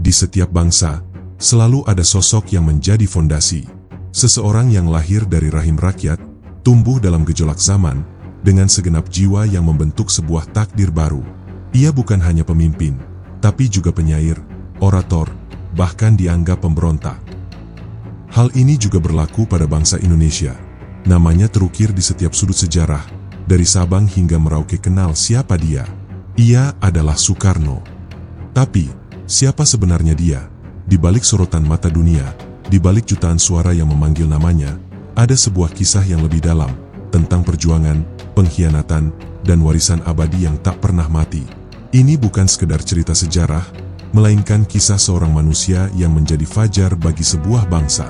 Di setiap bangsa, selalu ada sosok yang menjadi fondasi. Seseorang yang lahir dari rahim rakyat, tumbuh dalam gejolak zaman, dengan segenap jiwa yang membentuk sebuah takdir baru. Ia bukan hanya pemimpin, tapi juga penyair, orator, bahkan dianggap pemberontak. Hal ini juga berlaku pada bangsa Indonesia. Namanya terukir di setiap sudut sejarah, dari Sabang hingga Merauke kenal siapa dia. Ia adalah Soekarno. Tapi, siapa sebenarnya dia? Di balik sorotan mata dunia, di balik jutaan suara yang memanggil namanya, ada sebuah kisah yang lebih dalam, tentang perjuangan, pengkhianatan, dan warisan abadi yang tak pernah mati. Ini bukan sekedar cerita sejarah, melainkan kisah seorang manusia yang menjadi fajar bagi sebuah bangsa.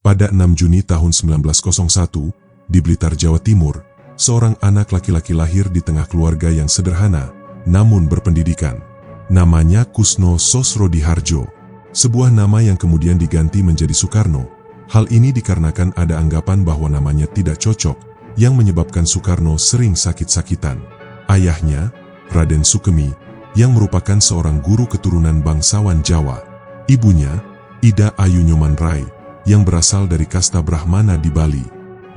Pada 6 Juni tahun 1901, di Blitar, Jawa Timur, seorang anak laki-laki lahir di tengah keluarga yang sederhana, namun berpendidikan. Namanya Kusno Sosrodihardjo, sebuah nama yang kemudian diganti menjadi Soekarno. Hal ini dikarenakan ada anggapan bahwa namanya tidak cocok, yang menyebabkan Soekarno sering sakit-sakitan. Ayahnya, Raden Sukemi, yang merupakan seorang guru keturunan bangsawan Jawa. Ibunya, Ida Ayu Nyoman Rai, yang berasal dari kasta Brahmana di Bali.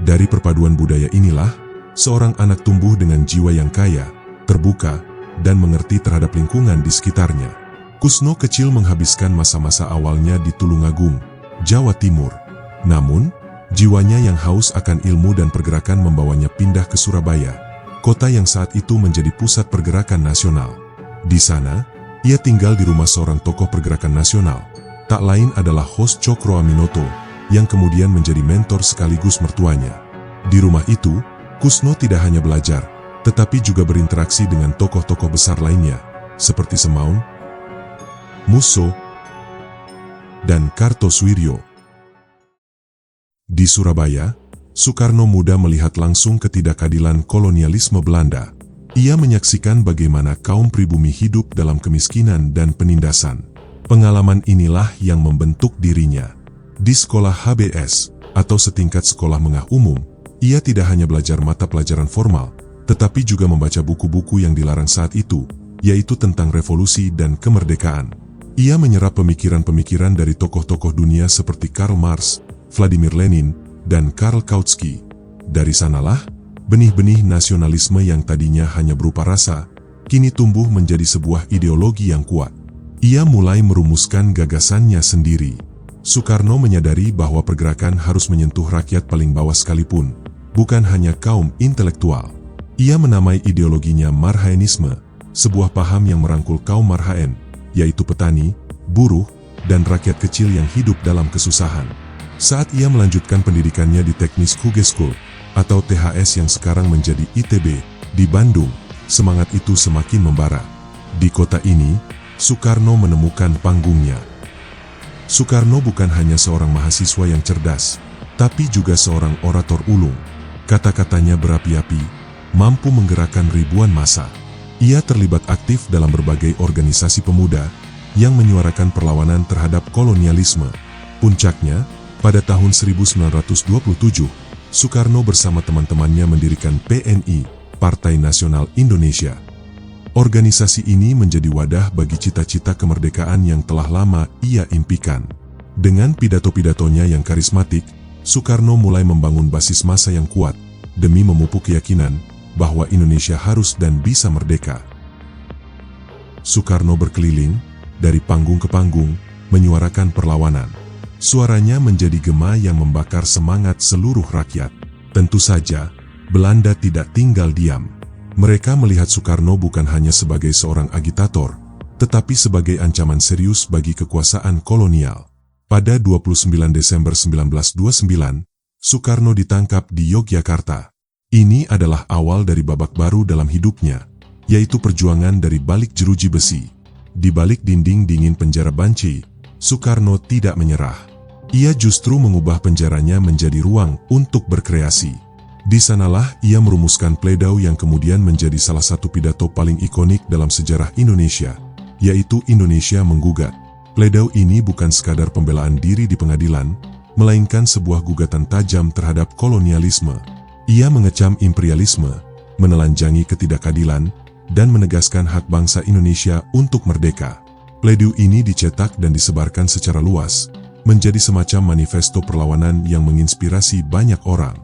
Dari perpaduan budaya inilah, seorang anak tumbuh dengan jiwa yang kaya, terbuka, dan mengerti terhadap lingkungan di sekitarnya. Kusno kecil menghabiskan masa-masa awalnya di Tulungagung, Jawa Timur. Namun, jiwanya yang haus akan ilmu dan pergerakan membawanya pindah ke Surabaya, kota yang saat itu menjadi pusat pergerakan nasional. Di sana, ia tinggal di rumah seorang tokoh pergerakan nasional. Tak lain adalah Hos Cokroaminoto, yang kemudian menjadi mentor sekaligus mertuanya. Di rumah itu, Kusno tidak hanya belajar, tetapi juga berinteraksi dengan tokoh-tokoh besar lainnya, seperti Semaun, Musso, dan Kartosuwiryo. Di Surabaya, Soekarno muda melihat langsung ketidakadilan kolonialisme Belanda. Ia menyaksikan bagaimana kaum pribumi hidup dalam kemiskinan dan penindasan. Pengalaman inilah yang membentuk dirinya. Di sekolah HBS, atau setingkat sekolah menengah umum, ia tidak hanya belajar mata pelajaran formal, tetapi juga membaca buku-buku yang dilarang saat itu, yaitu tentang revolusi dan kemerdekaan. Ia menyerap pemikiran-pemikiran dari tokoh-tokoh dunia seperti Karl Marx, Vladimir Lenin, dan Karl Kautsky. Dari sanalah, benih-benih nasionalisme yang tadinya hanya berupa rasa, kini tumbuh menjadi sebuah ideologi yang kuat. Ia mulai merumuskan gagasannya sendiri. Soekarno menyadari bahwa pergerakan harus menyentuh rakyat paling bawah sekalipun, bukan hanya kaum intelektual. Ia menamai ideologinya Marhaenisme, sebuah paham yang merangkul kaum Marhaen, yaitu petani, buruh, dan rakyat kecil yang hidup dalam kesusahan. Saat ia melanjutkan pendidikannya di Teknis Hogeschool, atau THS yang sekarang menjadi ITB, di Bandung, semangat itu semakin membara. Di kota ini, Soekarno menemukan panggungnya. Soekarno bukan hanya seorang mahasiswa yang cerdas, tapi juga seorang orator ulung. Kata-katanya berapi-api, mampu menggerakkan ribuan massa. Ia terlibat aktif dalam berbagai organisasi pemuda yang menyuarakan perlawanan terhadap kolonialisme. Puncaknya, pada tahun 1927, Soekarno bersama teman-temannya mendirikan PNI, Partai Nasional Indonesia. Organisasi ini menjadi wadah bagi cita-cita kemerdekaan yang telah lama ia impikan. Dengan pidato-pidatonya yang karismatik, Soekarno mulai membangun basis massa yang kuat, demi memupuk keyakinan bahwa Indonesia harus dan bisa merdeka. Soekarno berkeliling, dari panggung ke panggung, menyuarakan perlawanan. Suaranya menjadi gema yang membakar semangat seluruh rakyat. Tentu saja, Belanda tidak tinggal diam. Mereka melihat Soekarno bukan hanya sebagai seorang agitator, tetapi sebagai ancaman serius bagi kekuasaan kolonial. Pada 29 Desember 1929, Soekarno ditangkap di Yogyakarta. Ini adalah awal dari babak baru dalam hidupnya, yaitu perjuangan dari balik jeruji besi. Di balik dinding dingin penjara Banci, Soekarno tidak menyerah. Ia justru mengubah penjaranya menjadi ruang untuk berkreasi. Di sanalah ia merumuskan pledau yang kemudian menjadi salah satu pidato paling ikonik dalam sejarah Indonesia, yaitu Indonesia Menggugat. Pledau ini bukan sekadar pembelaan diri di pengadilan, melainkan sebuah gugatan tajam terhadap kolonialisme. Ia mengecam imperialisme, menelanjangi ketidakadilan, dan menegaskan hak bangsa Indonesia untuk merdeka. Pledoi ini dicetak dan disebarkan secara luas, menjadi semacam manifesto perlawanan yang menginspirasi banyak orang.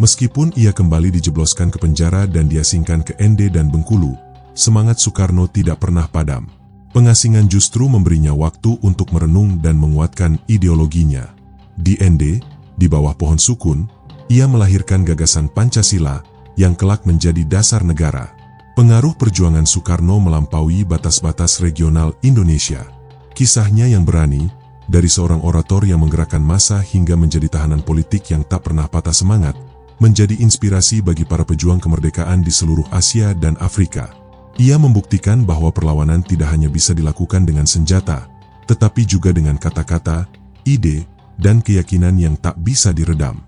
Meskipun ia kembali dijebloskan ke penjara dan diasingkan ke ND dan Bengkulu, semangat Soekarno tidak pernah padam. Pengasingan justru memberinya waktu untuk merenung dan menguatkan ideologinya. Di ND, di bawah pohon sukun, ia melahirkan gagasan Pancasila yang kelak menjadi dasar negara. Pengaruh perjuangan Soekarno melampaui batas-batas regional Indonesia. Kisahnya yang berani, dari seorang orator yang menggerakkan massa hingga menjadi tahanan politik yang tak pernah patah semangat, menjadi inspirasi bagi para pejuang kemerdekaan di seluruh Asia dan Afrika. Ia membuktikan bahwa perlawanan tidak hanya bisa dilakukan dengan senjata, tetapi juga dengan kata-kata, ide, dan keyakinan yang tak bisa diredam.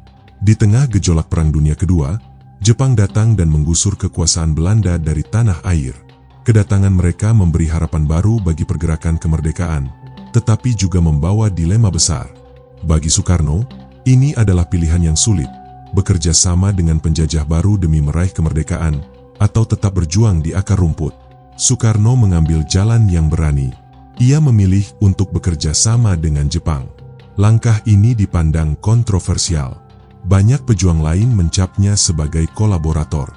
Di tengah gejolak Perang Dunia Kedua, Jepang datang dan menggusur kekuasaan Belanda dari tanah air. Kedatangan mereka memberi harapan baru bagi pergerakan kemerdekaan, tetapi juga membawa dilema besar. Bagi Soekarno, ini adalah pilihan yang sulit, bekerja sama dengan penjajah baru demi meraih kemerdekaan, atau tetap berjuang di akar rumput. Soekarno mengambil jalan yang berani. Ia memilih untuk bekerja sama dengan Jepang. Langkah ini dipandang kontroversial. Banyak pejuang lain mencapnya sebagai kolaborator.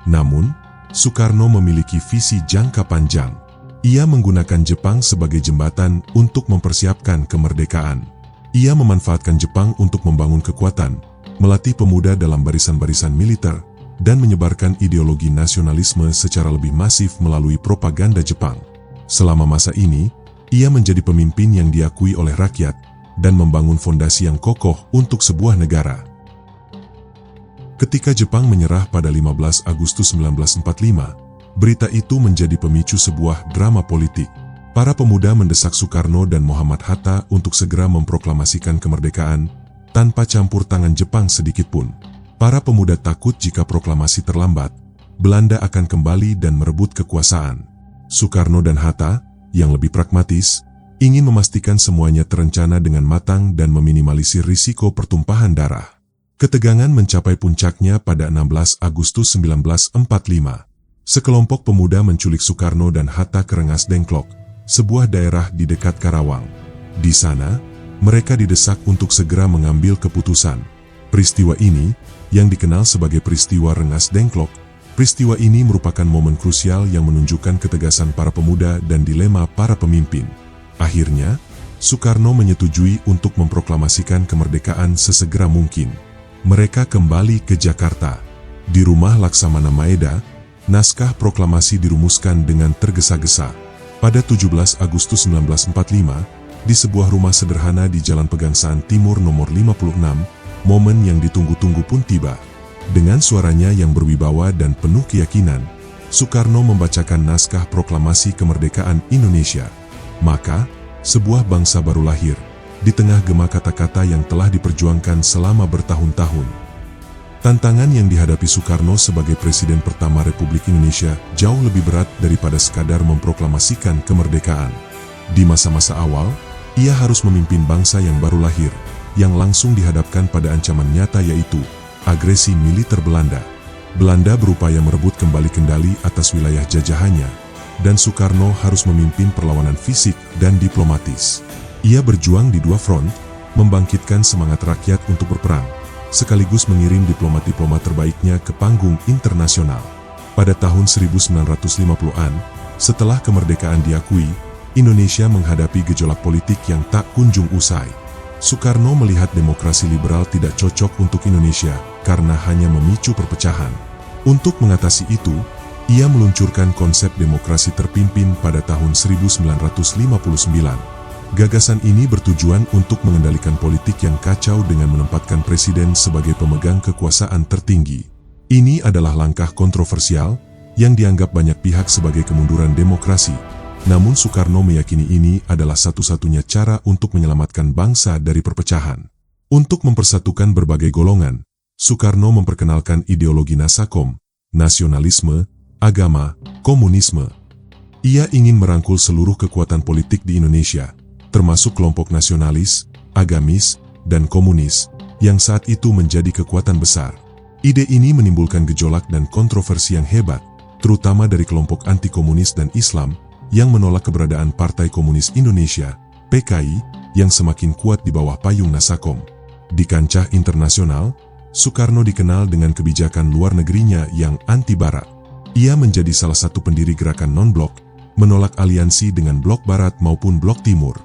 Namun, Soekarno memiliki visi jangka panjang. Ia menggunakan Jepang sebagai jembatan untuk mempersiapkan kemerdekaan. Ia memanfaatkan Jepang untuk membangun kekuatan, melatih pemuda dalam barisan-barisan militer, dan menyebarkan ideologi nasionalisme secara lebih masif melalui propaganda Jepang. Selama masa ini, ia menjadi pemimpin yang diakui oleh rakyat dan membangun fondasi yang kokoh untuk sebuah negara. Ketika Jepang menyerah pada 15 Agustus 1945, berita itu menjadi pemicu sebuah drama politik. Para pemuda mendesak Soekarno dan Muhammad Hatta untuk segera memproklamasikan kemerdekaan tanpa campur tangan Jepang sedikitpun. Para pemuda takut jika proklamasi terlambat, Belanda akan kembali dan merebut kekuasaan. Soekarno dan Hatta, yang lebih pragmatis, ingin memastikan semuanya terencana dengan matang dan meminimalisir risiko pertumpahan darah. Ketegangan mencapai puncaknya pada 16 Agustus 1945. Sekelompok pemuda menculik Soekarno dan Hatta ke Rengas Dengklok, sebuah daerah di dekat Karawang. Di sana, mereka didesak untuk segera mengambil keputusan. Peristiwa ini, yang dikenal sebagai peristiwa Rengas Dengklok, peristiwa ini merupakan momen krusial yang menunjukkan ketegasan para pemuda dan dilema para pemimpin. Akhirnya, Soekarno menyetujui untuk memproklamasikan kemerdekaan sesegera mungkin. Mereka kembali ke Jakarta. Di rumah Laksamana Maeda, naskah proklamasi dirumuskan dengan tergesa-gesa. Pada 17 Agustus 1945, di sebuah rumah sederhana di Jalan Pegangsaan Timur nomor 56, momen yang ditunggu-tunggu pun tiba. Dengan suaranya yang berwibawa dan penuh keyakinan, Soekarno membacakan naskah proklamasi kemerdekaan Indonesia. Maka, sebuah bangsa baru lahir, di tengah gema kata-kata yang telah diperjuangkan selama bertahun-tahun. Tantangan yang dihadapi Soekarno sebagai Presiden pertama Republik Indonesia jauh lebih berat daripada sekadar memproklamasikan kemerdekaan. Di masa-masa awal, ia harus memimpin bangsa yang baru lahir, yang langsung dihadapkan pada ancaman nyata yaitu agresi militer Belanda. Belanda berupaya merebut kembali kendali atas wilayah jajahannya, dan Soekarno harus memimpin perlawanan fisik dan diplomatis. Ia berjuang di dua front, membangkitkan semangat rakyat untuk berperang, sekaligus mengirim diplomat-diplomat terbaiknya ke panggung internasional. Pada tahun 1950-an, setelah kemerdekaan diakui, Indonesia menghadapi gejolak politik yang tak kunjung usai. Soekarno melihat demokrasi liberal tidak cocok untuk Indonesia karena hanya memicu perpecahan. Untuk mengatasi itu, ia meluncurkan konsep demokrasi terpimpin pada tahun 1959. Gagasan ini bertujuan untuk mengendalikan politik yang kacau dengan menempatkan presiden sebagai pemegang kekuasaan tertinggi. Ini adalah langkah kontroversial yang dianggap banyak pihak sebagai kemunduran demokrasi. Namun Soekarno meyakini ini adalah satu-satunya cara untuk menyelamatkan bangsa dari perpecahan. Untuk mempersatukan berbagai golongan, Soekarno memperkenalkan ideologi Nasakom, nasionalisme, agama, komunisme. Ia ingin merangkul seluruh kekuatan politik di Indonesia, termasuk kelompok nasionalis, agamis, dan komunis, yang saat itu menjadi kekuatan besar. Ide ini menimbulkan gejolak dan kontroversi yang hebat, terutama dari kelompok anti-komunis dan Islam, yang menolak keberadaan Partai Komunis Indonesia, PKI, yang semakin kuat di bawah payung Nasakom. Di kancah internasional, Soekarno dikenal dengan kebijakan luar negerinya yang anti-Barat. Ia menjadi salah satu pendiri gerakan non-blok, menolak aliansi dengan blok Barat maupun blok Timur.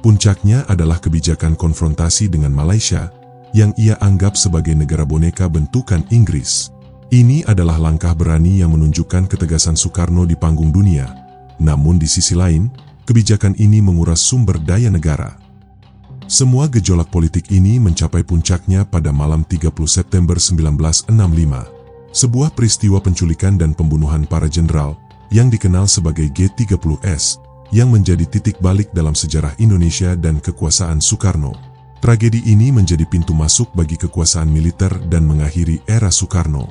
Puncaknya adalah kebijakan konfrontasi dengan Malaysia, yang ia anggap sebagai negara boneka bentukan Inggris. Ini adalah langkah berani yang menunjukkan ketegasan Soekarno di panggung dunia. Namun di sisi lain, kebijakan ini menguras sumber daya negara. Semua gejolak politik ini mencapai puncaknya pada malam 30 September 1965. Sebuah peristiwa penculikan dan pembunuhan para jenderal yang dikenal sebagai G30S, yang menjadi titik balik dalam sejarah Indonesia dan kekuasaan Soekarno. Tragedi ini menjadi pintu masuk bagi kekuasaan militer dan mengakhiri era Soekarno.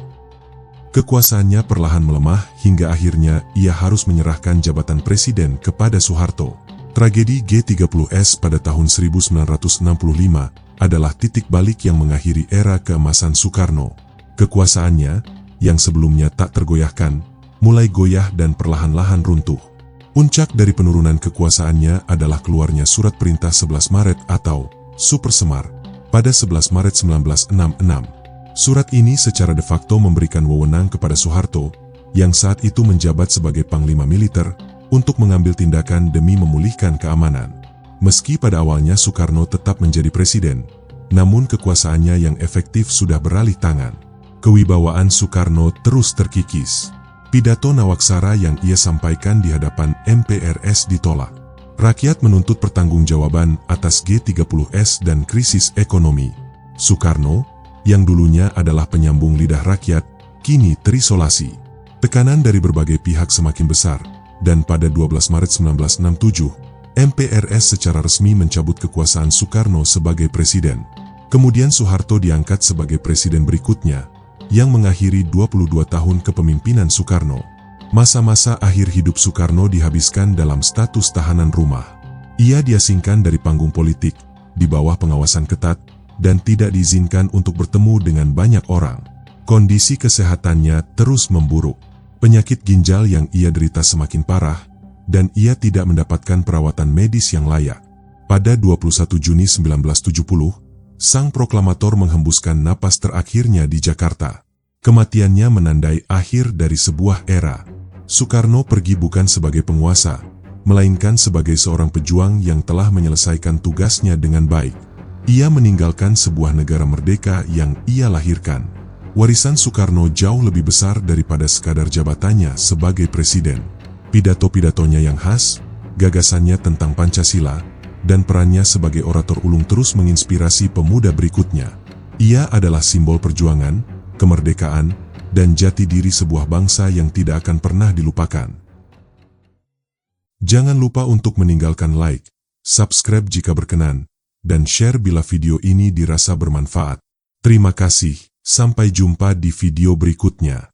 Kekuasaannya perlahan melemah hingga akhirnya ia harus menyerahkan jabatan presiden kepada Soeharto. Tragedi G30S pada tahun 1965 adalah titik balik yang mengakhiri era keemasan Soekarno. Kekuasaannya, yang sebelumnya tak tergoyahkan, mulai goyah dan perlahan-lahan runtuh. Puncak dari penurunan kekuasaannya adalah keluarnya Surat Perintah 11 Maret atau Super Semar pada 11 Maret 1966. Surat ini secara de facto memberikan wewenang kepada Soeharto, yang saat itu menjabat sebagai Panglima Militer, untuk mengambil tindakan demi memulihkan keamanan. Meski pada awalnya Soekarno tetap menjadi presiden, namun kekuasaannya yang efektif sudah beralih tangan. Kewibawaan Soekarno terus terkikis. Pidato Nawaksara yang ia sampaikan di hadapan MPRS ditolak. Rakyat menuntut pertanggungjawaban atas G30S dan krisis ekonomi. Soekarno, yang dulunya adalah penyambung lidah rakyat, kini terisolasi. Tekanan dari berbagai pihak semakin besar, dan pada 12 Maret 1967, MPRS secara resmi mencabut kekuasaan Soekarno sebagai presiden. Kemudian Soeharto diangkat sebagai presiden berikutnya, yang mengakhiri 22 tahun kepemimpinan Soekarno. Masa-masa akhir hidup Soekarno dihabiskan dalam status tahanan rumah. Ia diasingkan dari panggung politik, di bawah pengawasan ketat, dan tidak diizinkan untuk bertemu dengan banyak orang. Kondisi kesehatannya terus memburuk. Penyakit ginjal yang ia derita semakin parah, dan ia tidak mendapatkan perawatan medis yang layak. Pada 21 Juni 1970, sang proklamator menghembuskan napas terakhirnya di Jakarta. Kematiannya menandai akhir dari sebuah era. Soekarno pergi bukan sebagai penguasa, melainkan sebagai seorang pejuang yang telah menyelesaikan tugasnya dengan baik. Ia meninggalkan sebuah negara merdeka yang ia lahirkan. Warisan Soekarno jauh lebih besar daripada sekadar jabatannya sebagai presiden. Pidato-pidatonya yang khas, gagasannya tentang Pancasila, dan perannya sebagai orator ulung terus menginspirasi pemuda berikutnya. Ia adalah simbol perjuangan, kemerdekaan, dan jati diri sebuah bangsa yang tidak akan pernah dilupakan. Jangan lupa untuk meninggalkan like, subscribe jika berkenan, dan share bila video ini dirasa bermanfaat. Terima kasih, sampai jumpa di video berikutnya.